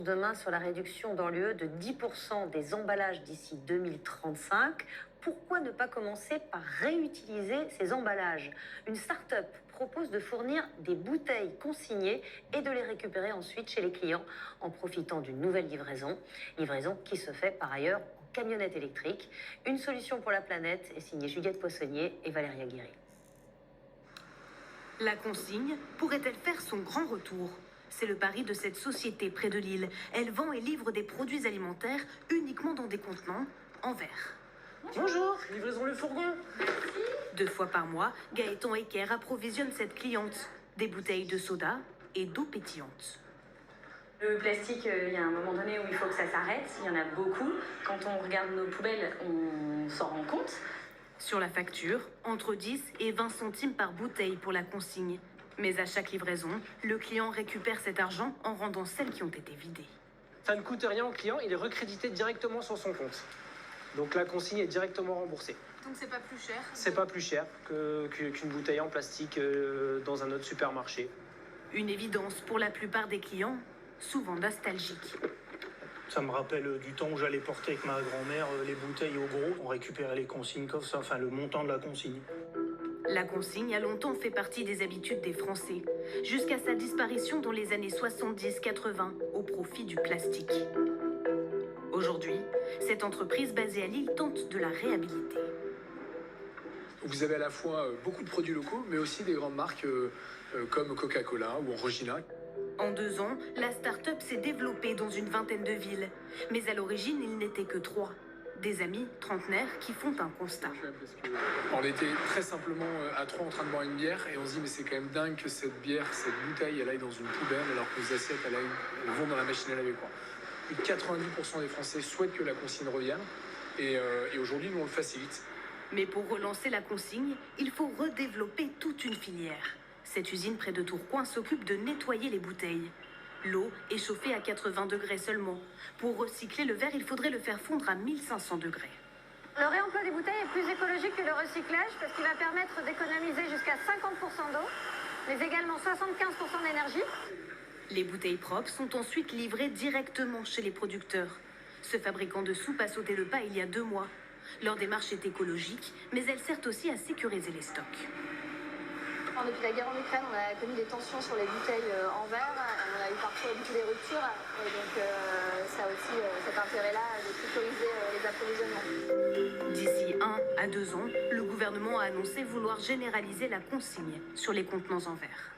Demain sur la réduction dans l'UE de 10% des emballages d'ici 2035. Pourquoi ne pas commencer par réutiliser ces emballages? Une start-up propose de fournir des bouteilles consignées et de les récupérer ensuite chez les clients en profitant d'une nouvelle livraison. Livraison qui se fait par ailleurs en camionnette électrique. Une solution pour la planète est signée Juliette Poissonnier et Valérie Aguirre. La consigne pourrait-elle faire son grand retour? C'est le pari de cette société près de Lille. Elle vend et livre des produits alimentaires uniquement dans des contenants en verre. Bonjour, livraison le fourgon. 2 fois par mois, Gaëtan Ecker approvisionne cette cliente. Des bouteilles de soda et d'eau pétillante. Le plastique, il y a un moment donné où il faut que ça s'arrête. Il y en a beaucoup. Quand on regarde nos poubelles, on s'en rend compte. Sur la facture, entre 10 et 20 centimes par bouteille pour la consigne. Mais à chaque livraison, le client récupère cet argent en rendant celles qui ont été vidées. Ça ne coûte rien au client, il est recrédité directement sur son compte. Donc la consigne est directement remboursée. Donc c'est pas plus cher? C'est pas plus cher qu'une bouteille en plastique dans un autre supermarché. Une évidence pour la plupart des clients, souvent nostalgique. Ça me rappelle du temps où j'allais porter avec ma grand-mère les bouteilles au gros. On récupérait les consignes comme ça, enfin le montant de la consigne. La consigne a longtemps fait partie des habitudes des Français, jusqu'à sa disparition dans les années 70-80 au profit du plastique. Aujourd'hui, cette entreprise basée à Lille tente de la réhabiliter. Vous avez à la fois beaucoup de produits locaux, mais aussi des grandes marques comme Coca-Cola ou Regina. En 2 ans, la start-up s'est développée dans une vingtaine de villes. Mais à l'origine, il n'était que 3. Des amis trentenaires qui font un constat. On était très simplement à 3 en train de boire une bière et on se dit mais c'est quand même dingue que cette bière, cette bouteille, elle aille dans une poubelle alors que les assiettes, elles vont dans la machine à laver, quoi. Plus de 90% des Français souhaitent que la consigne revienne et aujourd'hui, nous, on le facilite. Mais pour relancer la consigne, il faut redévelopper toute une filière. Cette usine près de Tourcoing s'occupe de nettoyer les bouteilles. L'eau est chauffée à 80 degrés seulement. Pour recycler le verre, il faudrait le faire fondre à 1500 degrés. Le réemploi des bouteilles est plus écologique que le recyclage parce qu'il va permettre d'économiser jusqu'à 50% d'eau, mais également 75% d'énergie. Les bouteilles propres sont ensuite livrées directement chez les producteurs. Ce fabricant de soupe a sauté le pas il y a 2 mois. Leur démarche est écologique, mais elle sert aussi à sécuriser les stocks. Depuis la guerre en Ukraine, on a connu des tensions sur les bouteilles en verre. On a eu parfois beaucoup des ruptures. Et donc, ça a aussi cet intérêt-là de sécuriser les approvisionnements. D'ici 1 à 2 ans, le gouvernement a annoncé vouloir généraliser la consigne sur les contenants en verre.